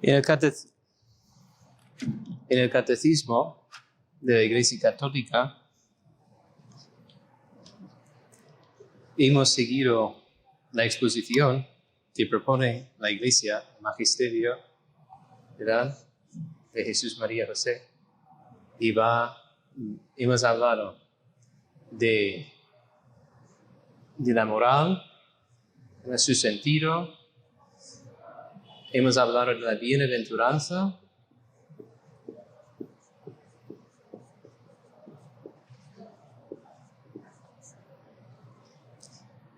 En el catecismo de la Iglesia Católica hemos seguido la exposición que propone la Iglesia, el Magisterio, ¿verdad?, de Jesús, María, José. Y hemos hablado de la moral, de su sentido. Hemos hablado de la bienaventuranza.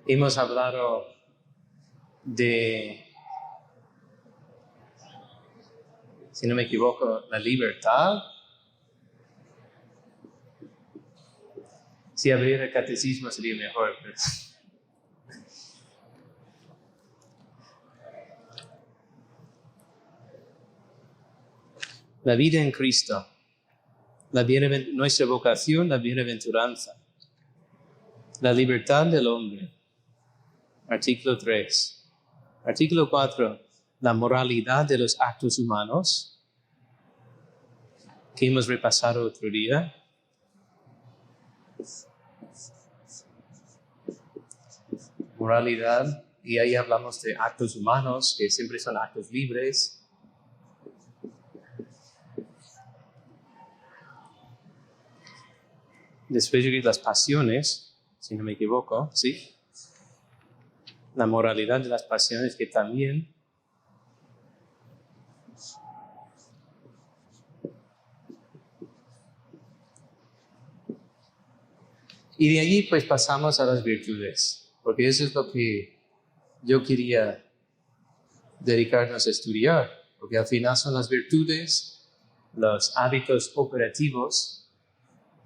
Hemos hablado de, si no me equivoco, la libertad. Si abriera el catecismo sería mejor, pero... La vida en Cristo, nuestra vocación, la bienaventuranza, la libertad del hombre, artículo 3. Artículo 4, la moralidad de los actos humanos, que hemos repasado otro día. Moralidad, y ahí hablamos de actos humanos, que siempre son actos libres. Después llegué las pasiones, si no me equivoco, ¿sí? La moralidad de las pasiones, que también y de allí pues pasamos a las virtudes, porque eso es lo que yo quería dedicarnos a estudiar, porque al final son las virtudes, los hábitos operativos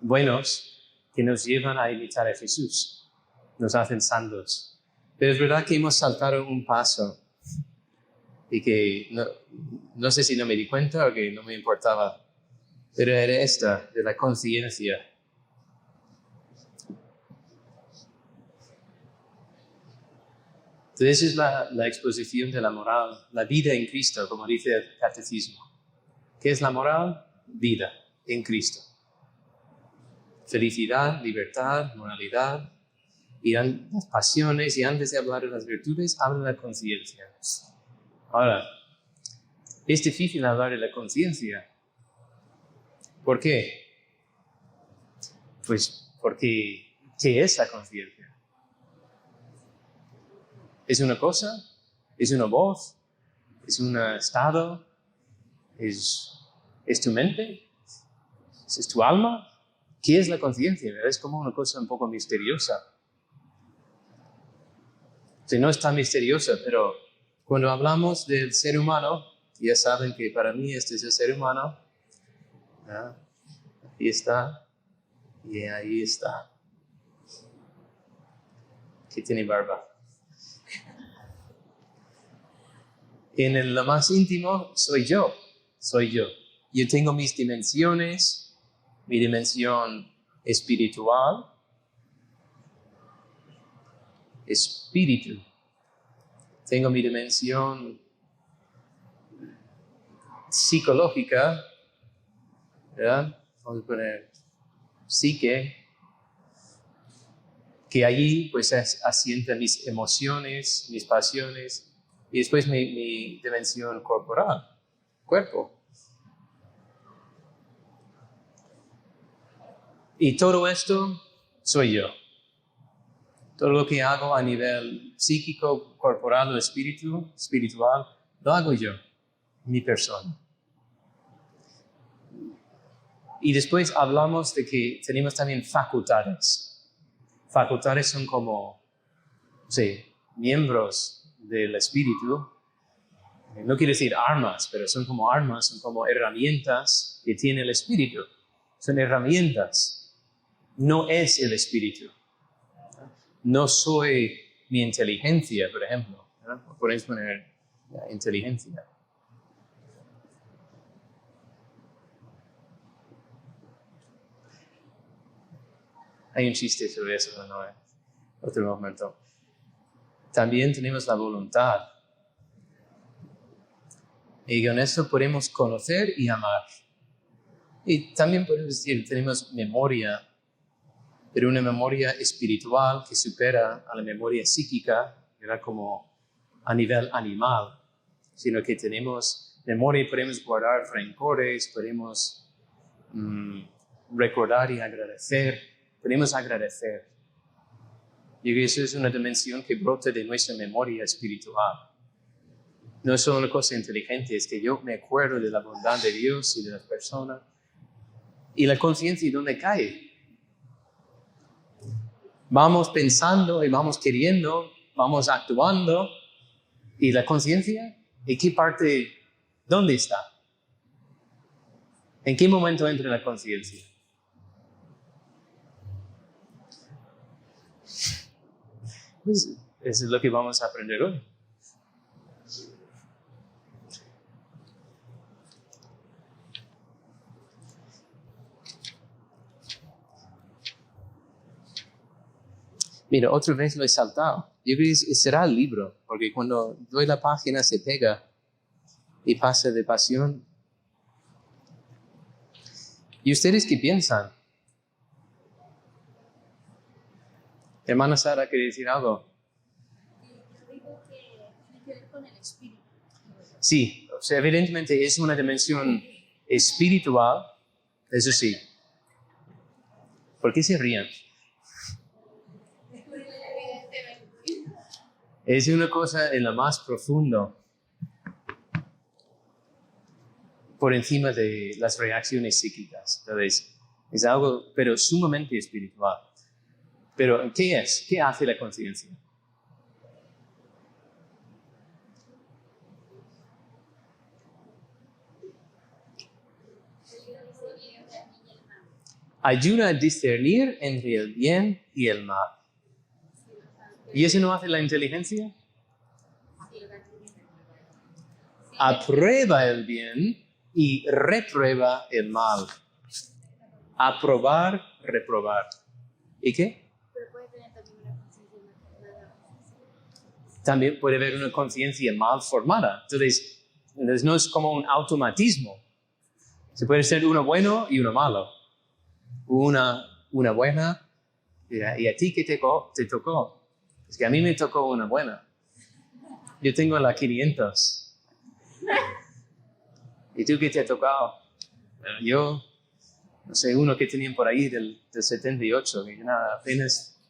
buenos que nos llevan a imitar a Jesús, nos hacen santos. Pero es verdad que hemos saltado un paso y que no sé si no me di cuenta o que no me importaba, pero era esta, de la conciencia. Entonces es la exposición de la moral, la vida en Cristo, como dice el catecismo. ¿Qué es la moral? Vida en Cristo. Felicidad, libertad, moralidad, y las pasiones, y antes de hablar de las virtudes, habla de la conciencia. Ahora, es difícil hablar de la conciencia. ¿Por qué? Pues porque, ¿qué es la conciencia? ¿Es una cosa? ¿Es una voz? ¿Es un estado? ¿Es tu mente? ¿Es tu alma? ¿Qué es la conciencia? Es como una cosa un poco misteriosa. No es tan misteriosa, pero cuando hablamos del ser humano, ya saben que para mí este es el ser humano. Aquí está y ahí está. Que tiene barba. En lo más íntimo soy yo. Yo tengo mis dimensiones. Mi dimensión espiritual, espíritu. Tengo mi dimensión psicológica, ¿verdad? Vamos a poner psique, que allí pues asienta mis emociones, mis pasiones, y después mi dimensión corporal, cuerpo. Y todo esto soy yo. Todo lo que hago a nivel psíquico, corporal o espiritual, lo hago yo, mi persona. Y después hablamos de que tenemos también facultades. facultades son como, sí, miembros del espíritu. No quiere decir armas, pero son como armas, son como herramientas que tiene el espíritu. Son herramientas. No es el espíritu. No soy mi inteligencia, por ejemplo. ¿No? Podéis poner inteligencia. Hay un chiste sobre eso, pero no es otro momento. También tenemos la voluntad. Y con eso podemos conocer y amar. Y también podemos decir, tenemos memoria, pero una memoria espiritual que supera a la memoria psíquica, era como a nivel animal, sino que tenemos memoria y podemos guardar rencores, podemos recordar y agradecer, podemos agradecer. Yo creo que eso es una dimensión que brota de nuestra memoria espiritual. No es solo una cosa inteligente, es que yo me acuerdo de la bondad de Dios y de las personas. Y la conciencia, ¿dónde cae? Vamos pensando y vamos queriendo, vamos actuando. ¿Y la conciencia? ¿En qué parte? ¿Dónde está? ¿En qué momento entra la conciencia? Pues eso es lo que vamos a aprender hoy. Mira, otra vez lo he saltado. Yo creo que será el libro, porque cuando doy la página se pega y pasa de pasión. ¿Y ustedes qué piensan? Hermana Sara, ¿quiere decir algo? Yo digo que tiene que ver con el espíritu. Sí, o sea, evidentemente es una dimensión espiritual, eso sí. ¿Por qué se ríen? Es una cosa en lo más profundo, por encima de las reacciones psíquicas. Entonces, es algo, pero sumamente espiritual. Pero, ¿qué es? ¿Qué hace la conciencia? Ayuda a discernir entre el bien y el mal. ¿Y eso no hace la inteligencia? Aprueba el bien y reprueba el mal. Aprobar, reprobar. ¿Y qué? Pero puede tener también una conciencia mal formada. También puede haber una conciencia mal formada. Entonces, no es como un automatismo. Se puede ser uno bueno y uno malo. Una buena, y a ti ¿qué te tocó? Es que a mí me tocó una buena. Yo tengo la 500. ¿Y tú qué te ha tocado? Bueno, yo, no sé, uno que tenían por ahí del 78, que nada, apenas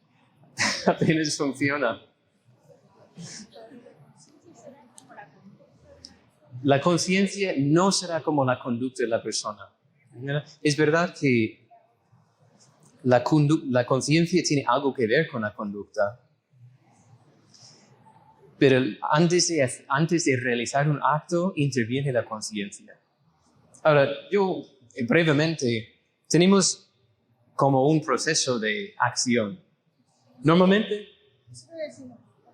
funciona. La conciencia no será como la conducta de la persona. Es verdad que la conciencia tiene algo que ver con la conducta, pero antes de realizar un acto interviene la conciencia. Ahora, yo brevemente, tenemos como un proceso de acción. Normalmente,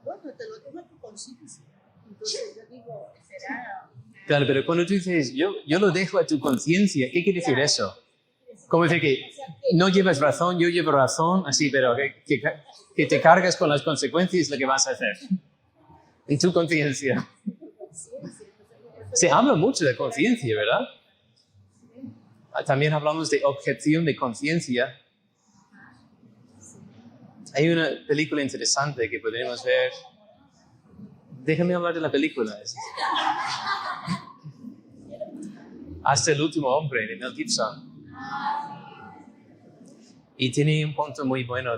Bueno, te lo dejo a tu conciencia. Entonces yo digo, será. claro, pero cuando tú dices, yo lo dejo a tu conciencia, ¿qué quiere decir eso? Como decir que no llevas razón, yo llevo razón, así, pero que te cargas con las consecuencias de lo que vas a hacer. En tu conciencia. Se habla mucho de conciencia, ¿verdad? También hablamos de objeción de conciencia. Hay una película interesante que podríamos ver. Déjame hablar de la película. Hasta el último hombre, de Mel Gibson. Y tiene un punto muy bueno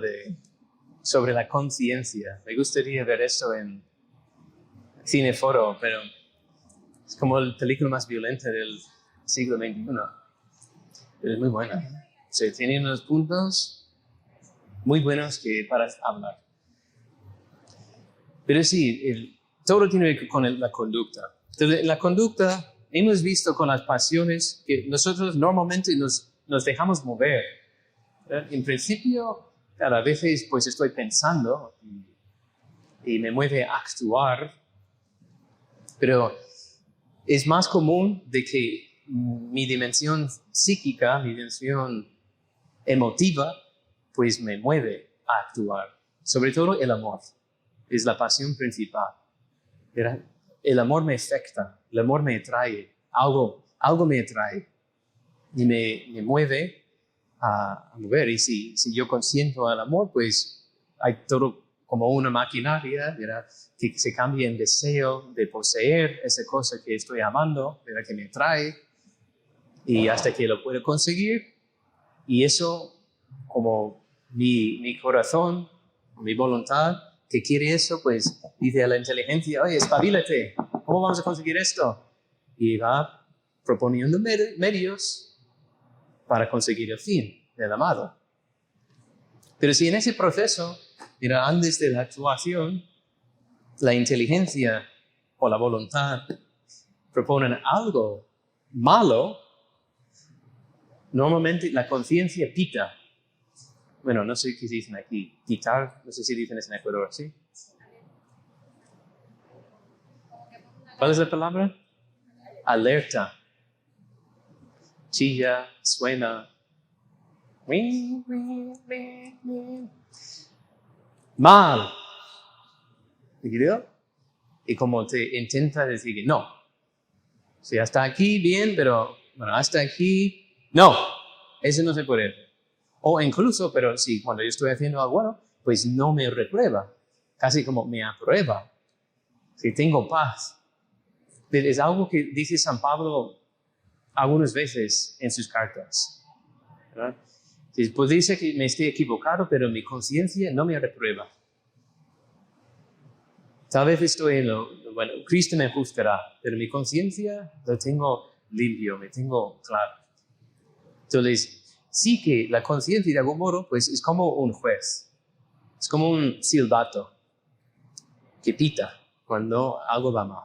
sobre la conciencia. Me gustaría ver esto en Cineforo, pero es como la película más violenta del siglo XXI. Pero es muy buena. O sea, tiene unos puntos muy buenos para hablar. Pero sí, todo tiene que ver con la conducta. Entonces, en la conducta hemos visto con las pasiones que nosotros normalmente nos dejamos mover. ¿Verdad? En principio, a veces pues estoy pensando y me mueve a actuar, pero es más común de que mi dimensión psíquica, mi dimensión emotiva, pues me mueve a actuar. Sobre todo el amor. Es la pasión principal. ¿Verdad? El amor me afecta, el amor me atrae, algo me atrae y me mueve a mover. Y si yo consiento al amor, pues hay todo como una maquinaria, ¿verdad? Que se cambia en deseo de poseer esa cosa que estoy amando, ¿verdad? Que me atrae, y hasta que lo puedo conseguir. Y eso, como mi corazón, mi voluntad, que quiere eso, pues dice a la inteligencia, oye, espabilate, ¿cómo vamos a conseguir esto? Y va proponiendo medios para conseguir el fin del amado. Pero si en ese proceso, mira, antes de la actuación, la inteligencia o la voluntad proponen algo malo, normalmente la conciencia pita. Bueno, no sé qué dicen aquí. Pitar, no sé si dicen eso en Ecuador, ¿sí? ¿Cuál es la palabra? Alerta. Chilla, suena. Mal. Y como te intenta decir que no. Si hasta aquí bien, pero bueno, hasta aquí no. Eso no se puede hacer. O incluso, pero sí, cuando yo estoy haciendo algo bueno, pues no me reprueba. Casi como me aprueba. Si tengo paz. Pero es algo que dice San Pablo algunas veces en sus cartas. ¿Verdad? Pues dice que me estoy equivocado, pero mi conciencia no me reprueba. Tal vez estoy bueno, Cristo me juzgará, pero mi conciencia lo tengo limpio, me tengo claro. Entonces, sí que la conciencia de algún modo, pues es como un juez, es como un silbato que pita cuando algo va mal.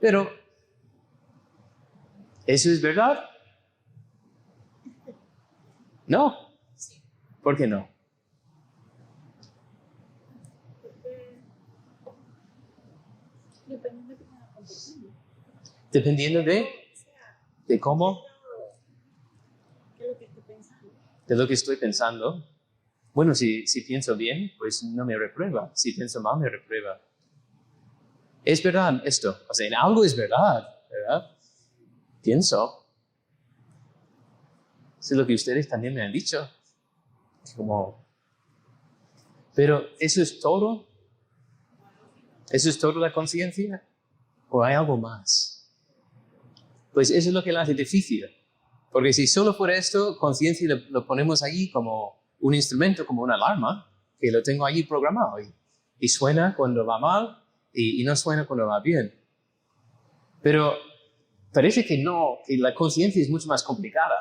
Pero, ¿eso es verdad? No. ¿Por qué no? Dependiendo de cómo, de lo que estoy pensando. Bueno, si pienso bien, pues no me reprueba. Si pienso mal, me reprueba. Es verdad esto. O sea, en algo es verdad, ¿verdad? Pienso. Eso es lo que ustedes también me han dicho. Pero ¿eso es todo? ¿Eso es todo la conciencia? ¿O hay algo más? Pues eso es lo que lo hace difícil. Porque si solo fuera esto, conciencia lo ponemos ahí como un instrumento, como una alarma, que lo tengo allí programado. Y suena cuando va mal y no suena cuando va bien. Pero parece que no, que la conciencia es mucho más complicada.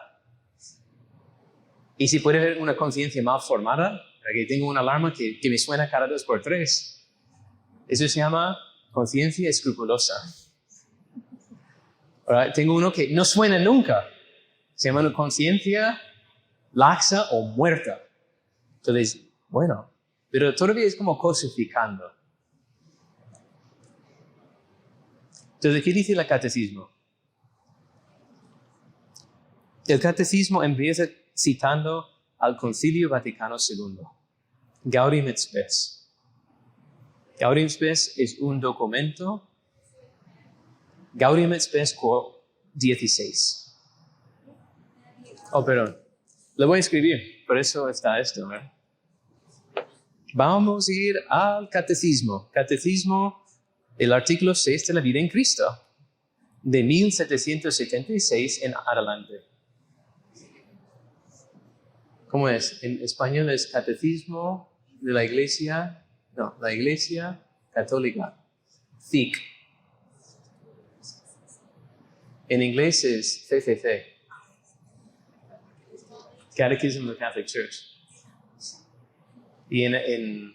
Y si puede haber una conciencia mal formada, que tengo una alarma que me suena cada 2 por 3, eso se llama conciencia escrupulosa. Ahora, tengo uno que no suena nunca, se llama una conciencia laxa o muerta. Entonces, bueno, pero todavía es como cosificando. Entonces, ¿qué dice el catecismo? El catecismo empieza citando al Concilio Vaticano II. Gaudium et Spes. Gaudium et Spes es un documento. Gaudium et Spes Quo 16. Oh, perdón. Lo voy a escribir, por eso está esto, ¿verdad? Vamos a ir al catecismo. Catecismo, el artículo 6 de la vida en Cristo, de 1776 en adelante. ¿Cómo es? En español es Catecismo de la Iglesia, no, la Iglesia Católica, CIC. En inglés es CCC, Catechism of the Catholic Church. Y en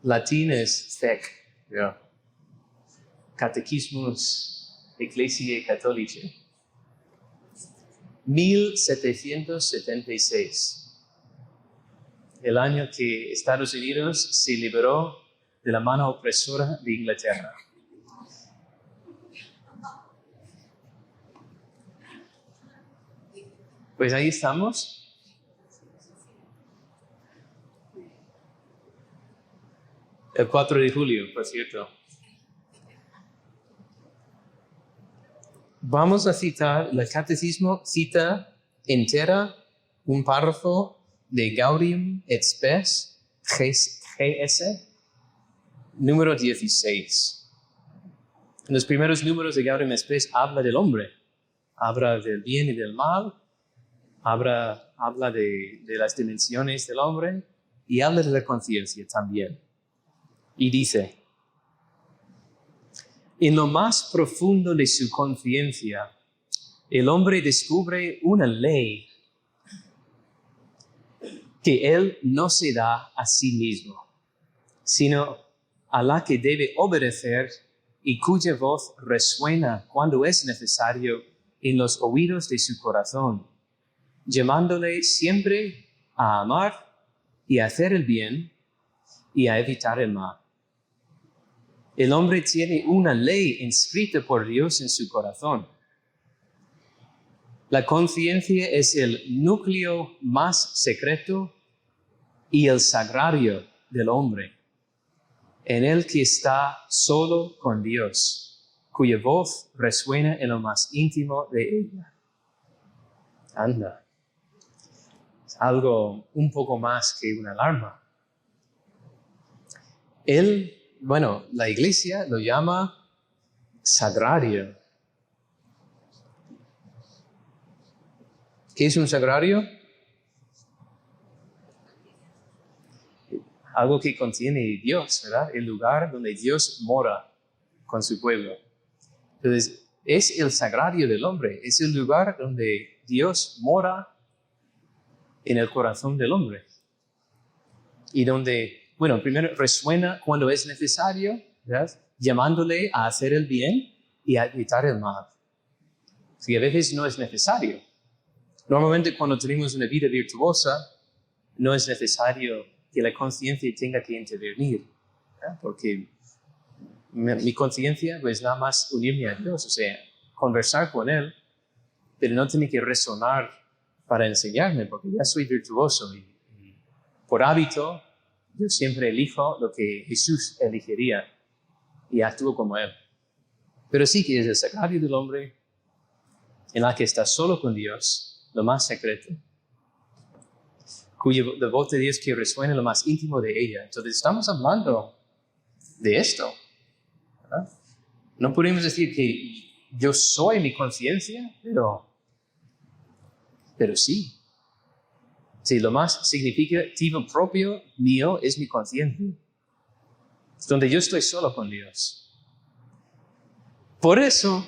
latín es THEC, yeah. Catequismus Ecclesiae Catholicae. 1776, el año que Estados Unidos se liberó de la mano opresora de Inglaterra. Pues ahí estamos. El 4 de julio, por cierto. Vamos a citar, el catecismo cita entera un párrafo de Gaudium et Spes, GS, número 16. En los primeros números de Gaudium et Spes habla del hombre, habla del bien y del mal, habla de las dimensiones del hombre y habla de la conciencia también. Y dice: en lo más profundo de su conciencia, el hombre descubre una ley que él no se da a sí mismo, sino a la que debe obedecer y cuya voz resuena cuando es necesario en los oídos de su corazón, llamándole siempre a amar y a hacer el bien y a evitar el mal. El hombre tiene una ley inscrita por Dios en su corazón. La conciencia es el núcleo más secreto y el sagrario del hombre, en el que está solo con Dios, cuya voz resuena en lo más íntimo de ella. Anda, es algo un poco más que una alarma. La iglesia lo llama sagrario. ¿Qué es un sagrario? Algo que contiene Dios, ¿verdad? El lugar donde Dios mora con su pueblo. Entonces, es el sagrario del hombre, es el lugar donde Dios mora en el corazón del hombre. Y donde, primero resuena cuando es necesario, ¿verdad? Llamándole a hacer el bien y a evitar el mal. Si a veces no es necesario. Normalmente cuando tenemos una vida virtuosa, no es necesario que la conciencia tenga que intervenir, ¿verdad? Porque mi conciencia es nada más unirme a Dios, o sea, conversar con Él, pero no tiene que resonar para enseñarme, porque ya soy virtuoso y por hábito yo siempre elijo lo que Jesús elegiría y actúo como Él. Pero sí que es el sagrario del hombre en la que está solo con Dios, lo más secreto, la voz de Dios que resuena en lo más íntimo de ella. Entonces estamos hablando de esto, ¿verdad? No podemos decir que yo soy mi conciencia, pero sí. Sí, lo más significativo propio mío es mi conciencia, donde yo estoy solo con Dios. Por eso,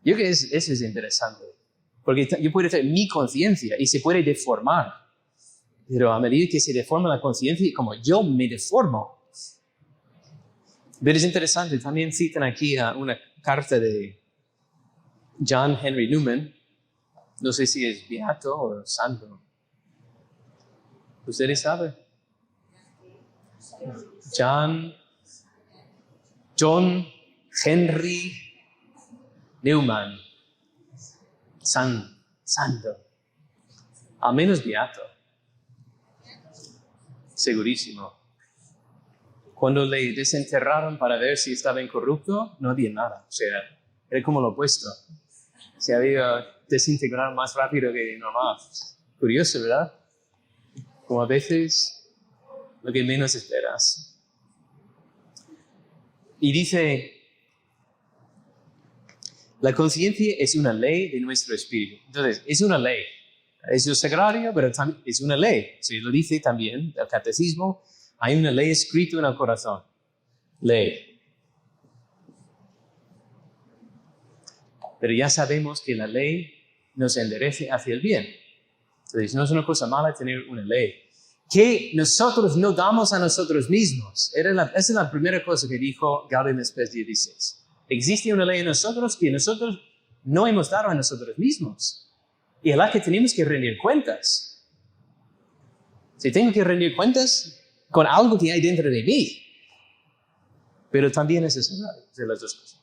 yo creo que eso es interesante, porque yo puedo tener mi conciencia y se puede deformar, pero a medida que se deforma la conciencia, como yo me deformo. Pero es interesante, también citan aquí una carta de John Henry Newman, no sé si es beato o santo. ¿Ustedes saben? John Henry Newman, santo, al menos beato, segurísimo. Cuando le desenterraron para ver si estaba incorrupto, no había nada, o sea, era como lo opuesto. Se había desintegrado más rápido que normal. Curioso, ¿verdad? Como a veces lo que menos esperas. Y dice, la conciencia es una ley de nuestro espíritu. Entonces, es una ley. Es lo sagrario, pero también es una ley. Se lo dice también el catecismo. Hay una ley escrita en el corazón. Ley. Pero ya sabemos que la ley nos enderece hacia el bien. Entonces, no es una cosa mala tener una ley. que nosotros no damos a nosotros mismos. Esa es la primera cosa que dijo Gaudium et Spes 16. Existe una ley en nosotros que nosotros no hemos dado a nosotros mismos. Y a la que tenemos que rendir cuentas. Si tengo que rendir cuentas con algo que hay dentro de mí. Pero también es necesario de las dos cosas.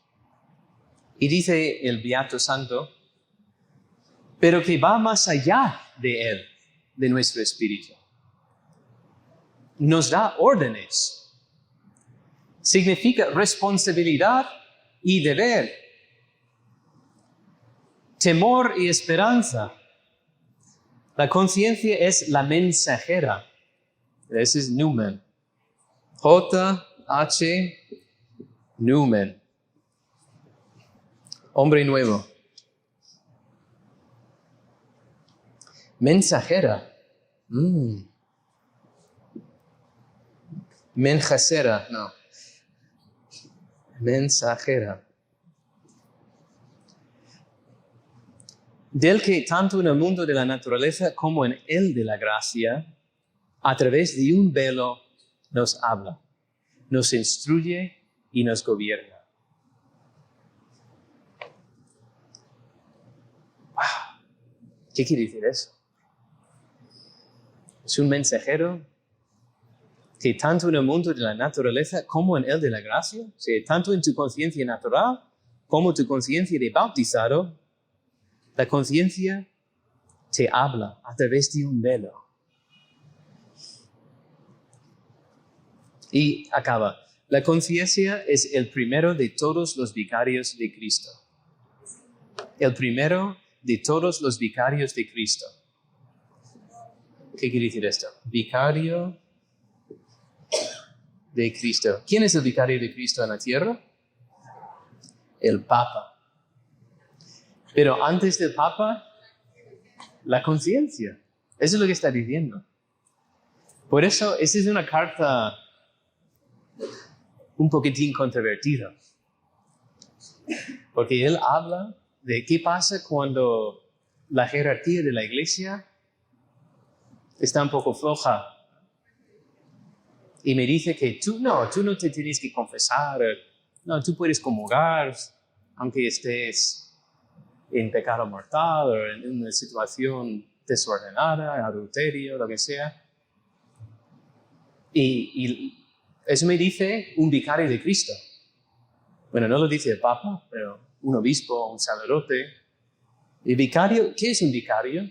Y dice el Beato Santo, pero que va más allá de él, de nuestro espíritu. Nos da órdenes. Significa responsabilidad y deber. Temor y esperanza. La conciencia es la mensajera. Ese es Numen. J.H. Numen. Hombre nuevo. Mensajera. Menjacera, no. Mensajera. Del que tanto en el mundo de la naturaleza como en el de la gracia, a través de un velo nos habla, nos instruye y nos gobierna. Wow. ¿Qué quiere decir eso? Es un mensajero que tanto en el mundo de la naturaleza como en el de la gracia, o sea, tanto en tu conciencia natural como tu conciencia de bautizado, la conciencia te habla a través de un velo. Y acaba. La conciencia es el primero de todos los vicarios de Cristo. El primero de todos los vicarios de Cristo. ¿Qué quiere decir esto? Vicario de Cristo. ¿Quién es el vicario de Cristo en la tierra? El Papa. Pero antes del Papa, la conciencia. Eso es lo que está diciendo. Por eso, esta es una carta un poquitín controvertida. Porque él habla de qué pasa cuando la jerarquía de la iglesia está un poco floja. Y me dice que tú no te tienes que confesar. No, tú puedes comulgar, aunque estés en pecado mortal o en una situación desordenada, adulterio, lo que sea. Y eso me dice un vicario de Cristo. Bueno, no lo dice el Papa, pero un obispo, un sacerdote. ¿Y vicario? ¿Qué es un vicario?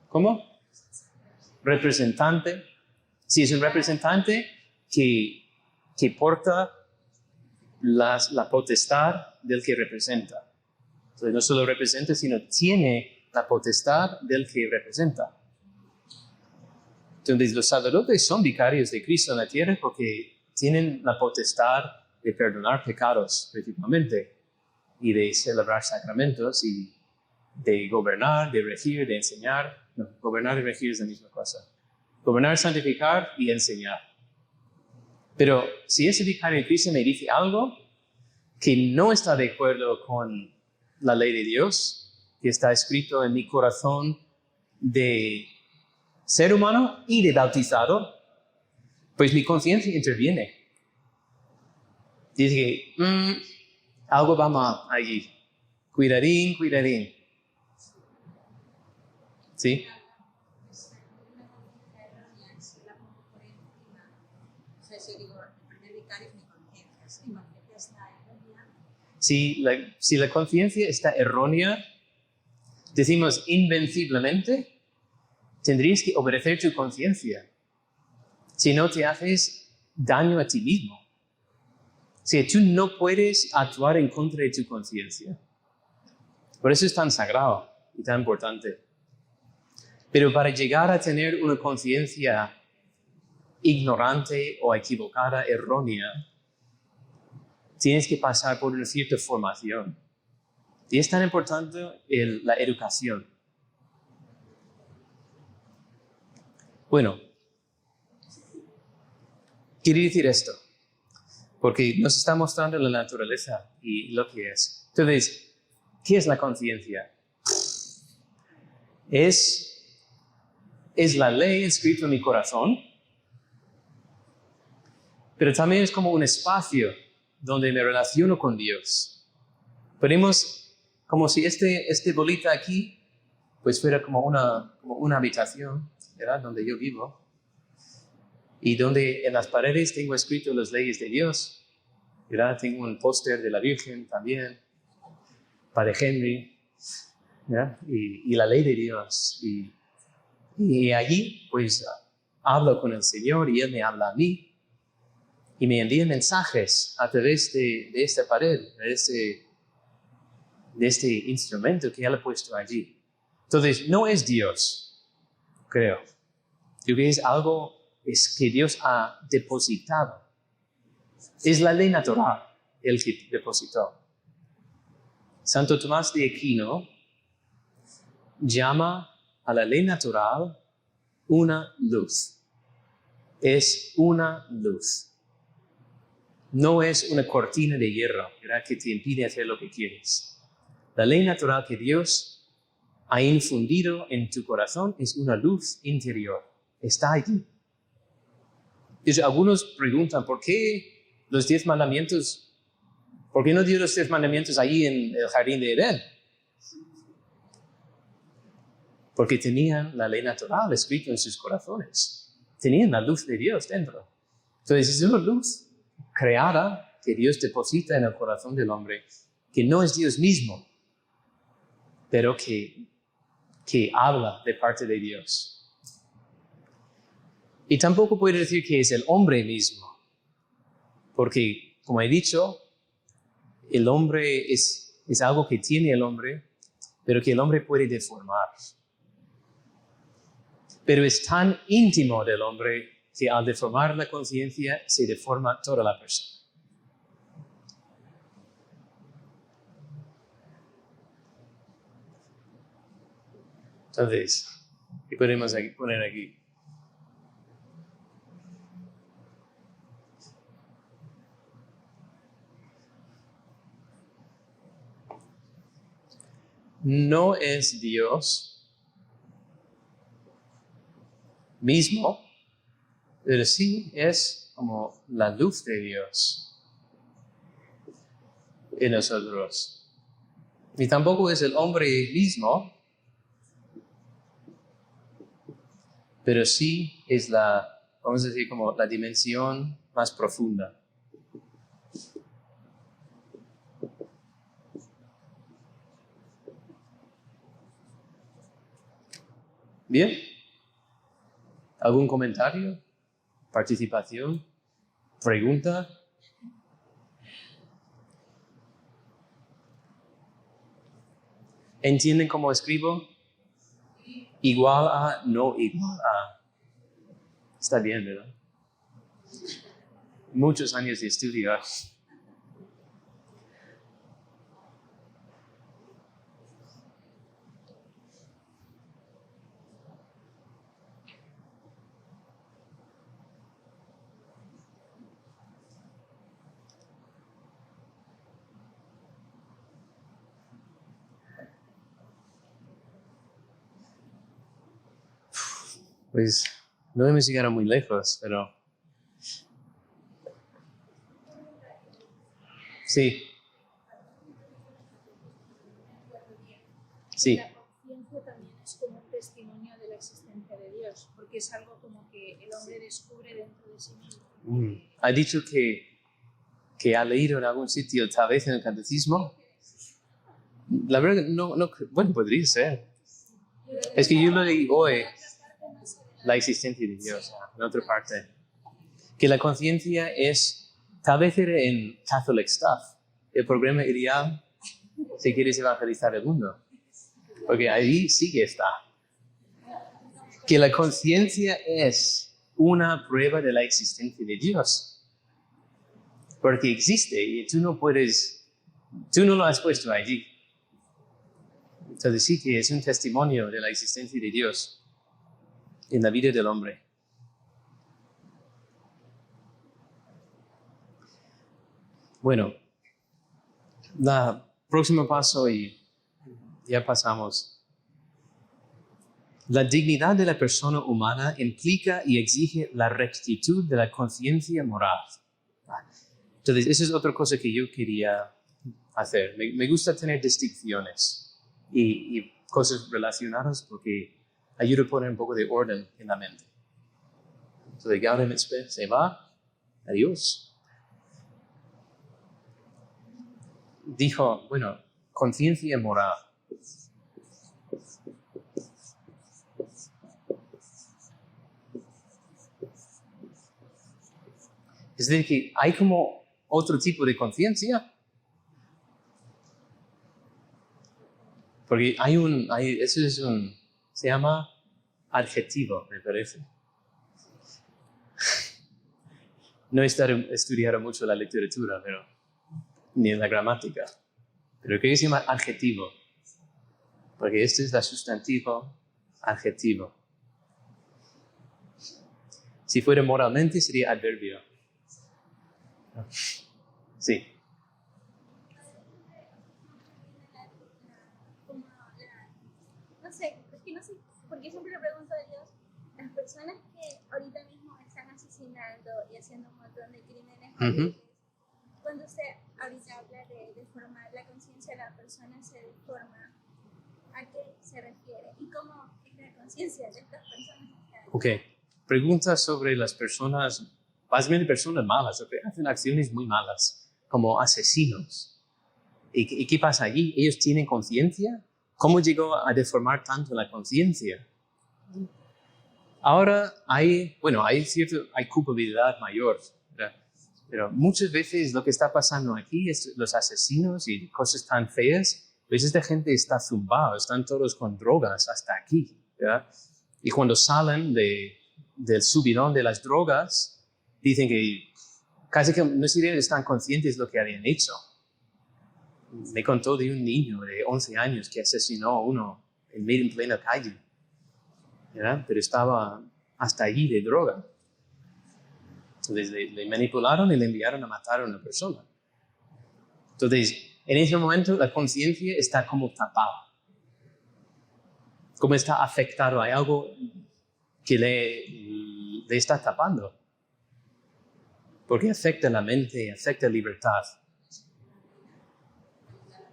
¿Cómo? Representante. Sí, es un representante que porta la potestad del que representa. Entonces, no solo representa, sino tiene la potestad del que representa. Entonces, los sacerdotes son vicarios de Cristo en la tierra porque tienen la potestad de perdonar pecados, principalmente, y de celebrar sacramentos, y de gobernar, de regir, de enseñar. No, gobernar y regir es la misma cosa. Gobernar, santificar y enseñar. Pero si ese vicario de Cristo me dice algo que no está de acuerdo con la ley de Dios, que está escrito en mi corazón de ser humano y de bautizado, pues mi conciencia interviene. Dice que algo va mal allí. Cuidadín. ¿Sí? Si la conciencia está errónea, decimos invenciblemente, tendrías que obedecer tu conciencia. Si no, te haces daño a ti mismo. O sea, tú no puedes actuar en contra de tu conciencia. Por eso es tan sagrado y tan importante. Pero para llegar a tener una conciencia ignorante o equivocada, errónea, tienes que pasar por una cierta formación. Y es tan importante la educación. Bueno, quiere decir esto, porque nos está mostrando la naturaleza y lo que es. Entonces, ¿qué es la conciencia? Es es la ley escrita en mi corazón, pero también es como un espacio donde me relaciono con Dios. Ponemos como si este bolita aquí pues fuera como una habitación, ¿verdad? Donde yo vivo, y donde en las paredes tengo escrito las leyes de Dios, ¿verdad? Tengo un póster de la Virgen también, Padre Henry, ¿verdad? Y la ley de Dios. Y allí pues hablo con el Señor y Él me habla a mí y me envía mensajes a través de esta pared, de este instrumento que Él ha puesto allí. Entonces, no es Dios, creo. Yo creo que es que Dios ha depositado. Es la ley natural el que depositó. Santo Tomás de Aquino llama a la ley natural una luz. Es una luz. No es una cortina de hierro, ¿verdad?, que te impide hacer lo que quieres. La ley natural que Dios ha infundido en tu corazón es una luz interior. Está allí. Entonces, algunos preguntan, ¿por qué los 10 mandamientos? ¿Por qué no dio los 10 mandamientos ahí en el jardín de Edén? Porque tenían la ley natural escrita en sus corazones. Tenían la luz de Dios dentro. Entonces, es una luz creada que Dios deposita en el corazón del hombre, que no es Dios mismo, pero que habla de parte de Dios. Y tampoco puede decir que es el hombre mismo, porque, como he dicho, el hombre es algo que tiene el hombre, pero que el hombre puede deformar. Pero es tan íntimo del hombre que al deformar la conciencia se deforma toda la persona. Entonces, ¿qué podemos poner aquí? No es Dios mismo, pero sí es como la luz de Dios en nosotros. Y tampoco es el hombre mismo, pero sí es vamos a decir, como la dimensión más profunda. ¿Bien? ¿Algún comentario? ¿Participación? ¿Pregunta? ¿Entienden cómo escribo? Igual a, no igual a. Está bien, ¿verdad? Muchos años de estudio. Pues no hemos llegado muy lejos, pero sí. Sí. La conciencia también es como un testimonio de la existencia de Dios, porque es algo como que el hombre descubre dentro de sí mismo. Ha dicho que ha leído en algún sitio, tal vez en el catecismo. La verdad, no, bueno, podría ser. Es que yo lo leí hoy, la existencia de Dios, en otra parte. Que la conciencia es, tal vez era en Catholic Stuff, el programa ideal si quieres evangelizar el mundo. Porque ahí sí que está. Que la conciencia es una prueba de la existencia de Dios. Porque existe y tú no lo has puesto allí. Entonces sí que es un testimonio de la existencia de Dios en la vida del hombre. Bueno, próximo paso y ya pasamos La dignidad de la persona humana implica y exige la rectitud de la conciencia moral. Entonces, esa es otra cosa que yo quería hacer. Me gusta tener distinciones y cosas relacionadas porque ayuda a poner un poco de orden en la mente. Entonces, Gaudium et Spes se va, adiós. Dijo, bueno, conciencia moral. Es decir, que hay como otro tipo de conciencia. Porque se llama adjetivo, me parece. No he estudiado mucho la literatura, ni la gramática. Pero ¿qué se llama adjetivo? Porque este es el sustantivo adjetivo. Si fuera moralmente, sería adverbio. Sí. No sé, es que no sé, porque siempre le pregunto a Dios, las personas que ahorita mismo están asesinando y haciendo un montón de crímenes horribles, cuando usted ahorita habla de deformar la conciencia de la persona, se deforma, ¿a qué se refiere? ¿Y cómo es la conciencia de estas personas? Ok. Preguntas sobre las personas, básicamente personas malas, que hacen acciones muy malas, como asesinos. ¿Y qué pasa allí? ¿Ellos tienen conciencia? ¿Cómo llegó a deformar tanto la conciencia? Ahora hay culpabilidad mayor, ¿verdad? Pero muchas veces lo que está pasando aquí es los asesinos y cosas tan feas, pues esta gente está zumbada, están todos con drogas hasta aquí, ¿verdad? Y cuando salen del subidón de las drogas, dicen que casi que no sé si están conscientes de lo que habían hecho. Me contó de un niño de 11 años que asesinó a uno en plena calle, ¿verdad? Pero estaba hasta allí de droga. Entonces le manipularon y le enviaron a matar a una persona. Entonces, en ese momento la conciencia está como tapada. Como está afectado, hay algo que le está tapando. Porque afecta la mente, afecta la libertad.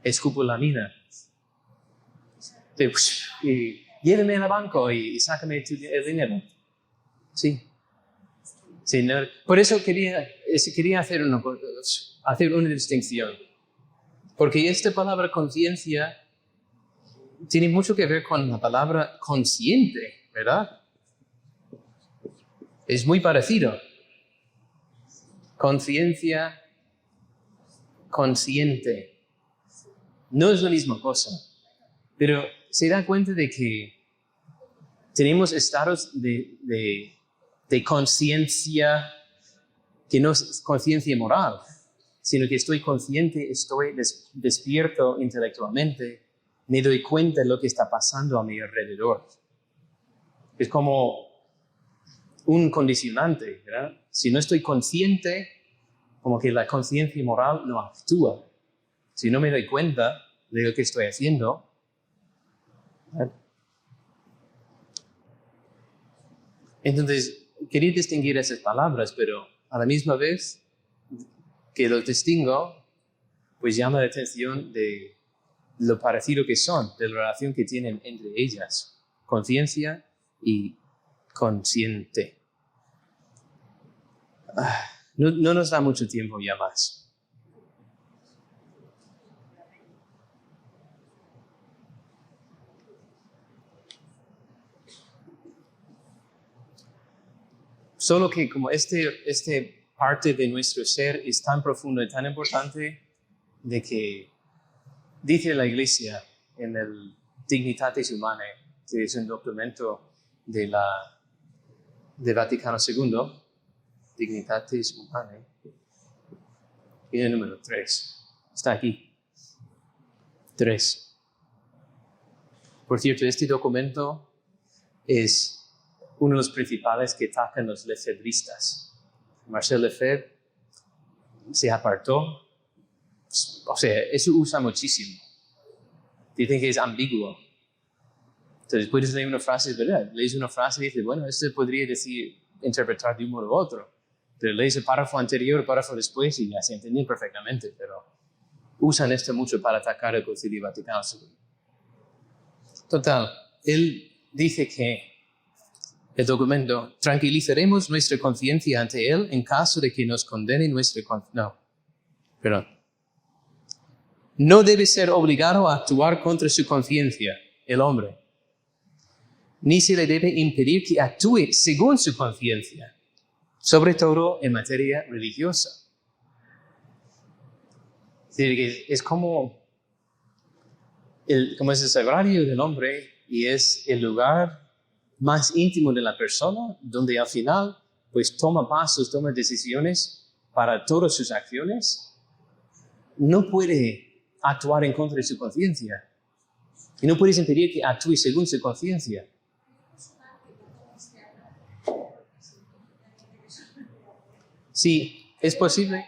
Escopolamina. Y llévame al banco y sácame el dinero. Sí. Sí, no, por eso quería hacer una distinción. Porque esta palabra conciencia tiene mucho que ver con la palabra consciente, ¿verdad? Es muy parecido. Conciencia, consciente. No es la misma cosa. Pero se da cuenta de que tenemos estados de conciencia que no es conciencia moral, sino que estoy consciente, estoy despierto intelectualmente, me doy cuenta de lo que está pasando a mi alrededor. Es como un condicionante, ¿verdad? Si no estoy consciente, como que la conciencia moral no actúa. Si no me doy cuenta de lo que estoy haciendo, ¿verdad? Entonces, quería distinguir esas palabras, pero a la misma vez que los distingo, pues llama la atención de lo parecido que son, de la relación que tienen entre ellas, conciencia y consciente. No nos da mucho tiempo ya más. Solo que como este parte de nuestro ser es tan profundo y tan importante de que dice la Iglesia en el Dignitatis Humanae, que es un documento de Vaticano II, Dignitatis Humanae, y el número 3, está aquí, 3. Por cierto, este documento es uno de los principales que atacan los lefebristas. Marcel Lefebvre se apartó, o sea, eso usa muchísimo. Dicen que es ambiguo. Entonces puedes leer una frase, es verdad, lees una frase y dices, bueno, esto podría interpretar de un modo u otro. Pero lees el párrafo anterior, el párrafo después y ya se entienden perfectamente, pero usan esto mucho para atacar el Concilio Vaticano II. Total, él dice que el documento, tranquilizaremos nuestra conciencia ante él en caso de que nos condene nuestra conciencia. No debe ser obligado a actuar contra su conciencia, el hombre, ni se le debe impedir que actúe según su conciencia, sobre todo en materia religiosa. Es decir, es como es el sagrario del hombre y es el lugar más íntimo de la persona, donde al final pues toma pasos, toma decisiones para todas sus acciones. No puede actuar en contra de su conciencia. Y no puedes impedir que actúe según su conciencia. Sí, es posible.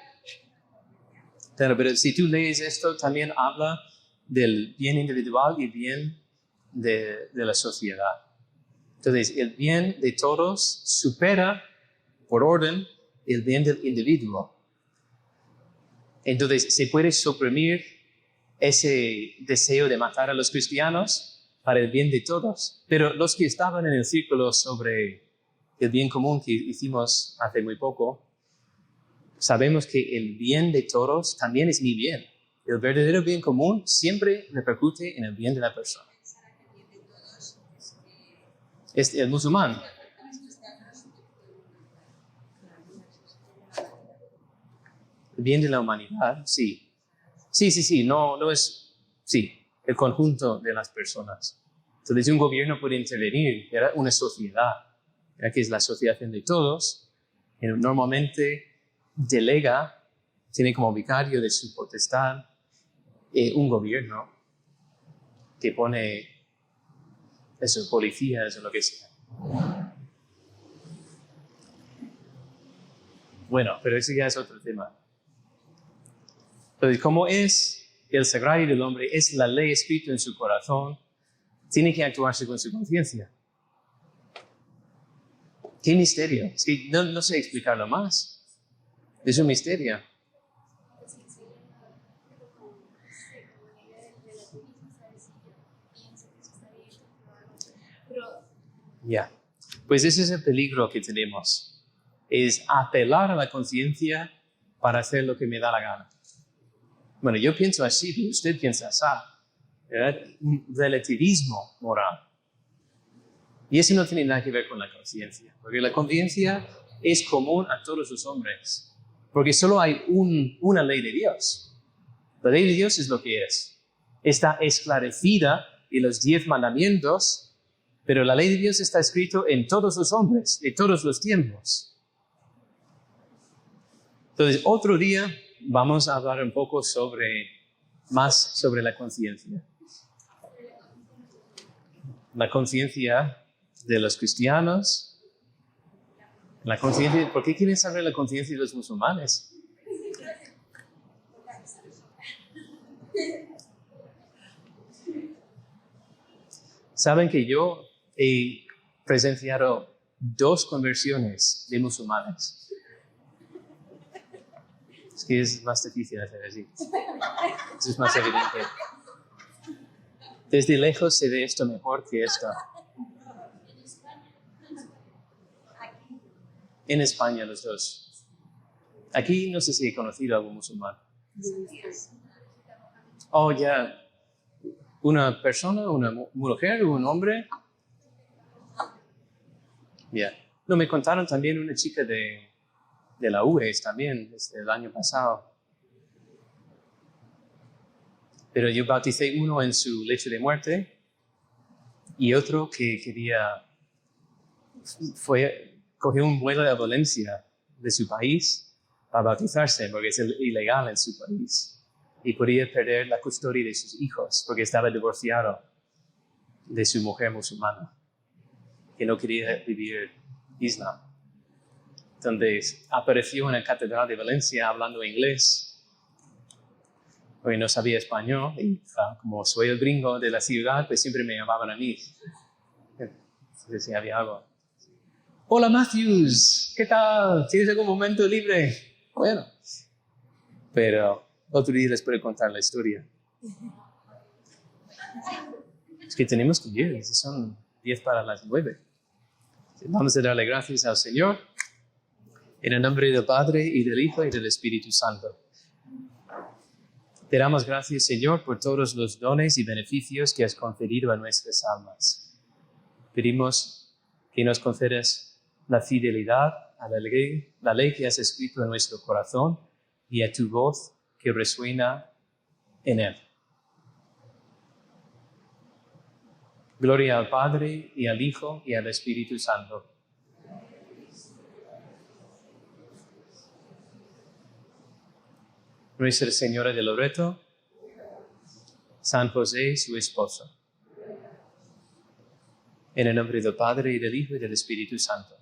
Pero si tú lees esto, también habla del bien individual y el bien de la sociedad. Entonces, el bien de todos supera, por orden, el bien del individuo. Entonces, se puede suprimir ese deseo de matar a los cristianos para el bien de todos. Pero los que estaban en el círculo sobre el bien común que hicimos hace muy poco, sabemos que el bien de todos también es mi bien. El verdadero bien común siempre repercute en el bien de la persona. Es el musulmán. El bien de la humanidad, sí. Sí, no es, sí, el conjunto de las personas. Entonces un gobierno puede intervenir, ¿verdad? Una sociedad, ¿verdad? Que es la asociación de todos, que normalmente delega, tiene como vicario de su potestad un gobierno que pone eso, policías o lo que sea. Bueno, pero eso ya es otro tema. Entonces, como es el sagrario del hombre, es la ley escrita en su corazón, tiene que actuar según su conciencia. ¿Qué misterio? Es que no sé explicarlo más. Es un misterio. Ya. Pues ese es el peligro que tenemos. Es apelar a la conciencia para hacer lo que me da la gana. Bueno, yo pienso así, pero usted piensa así. ¿Verdad? Un relativismo moral. Y eso no tiene nada que ver con la conciencia, porque la conciencia es común a todos los hombres, porque solo hay una ley de Dios. La ley de Dios es lo que es. Está esclarecida en los 10 mandamientos, pero la ley de Dios está escrita en todos los hombres, de todos los tiempos. Entonces, otro día vamos a hablar un poco más sobre la conciencia. La conciencia de los cristianos. ¿Por qué quieren saber la conciencia de los musulmanes? Saben que yo he presenciado 2 conversiones de musulmanes. Es que es más difícil hacer así. Eso es más evidente. Desde lejos se ve esto mejor que esto. En España los 2. Aquí no sé si he conocido a algún musulmán. Oh, ya. ¿Una persona, una mujer o un hombre? Ya. No, me contaron también una chica de la UES también, desde el año pasado. Pero yo bauticé uno en su lecho de muerte y otro que cogió un vuelo de Valencia de su país para bautizarse porque es ilegal en su país y podía perder la custodia de sus hijos porque estaba divorciado de su mujer musulmana que no quería vivir Islam. Entonces apareció en la catedral de Valencia hablando inglés porque no sabía español y como soy el gringo de la ciudad pues siempre me llamaban a mí Sí, sí, había algo. Hola Matthews, ¿qué tal? ¿Tienes algún momento libre? Bueno, pero otro día les puedo contar la historia. Es que tenemos que ir, son 10 para las 9. Vamos a darle gracias al Señor en el nombre del Padre y del Hijo y del Espíritu Santo. Te damos gracias, Señor, por todos los dones y beneficios que has concedido a nuestras almas. Pedimos que nos concedas la fidelidad a la ley que has escrito en nuestro corazón y a tu voz que resuena en él. Gloria al Padre, y al Hijo, y al Espíritu Santo. Nuestra Señora de Loreto, San José, su esposo. En el nombre del Padre, y del Hijo, y del Espíritu Santo.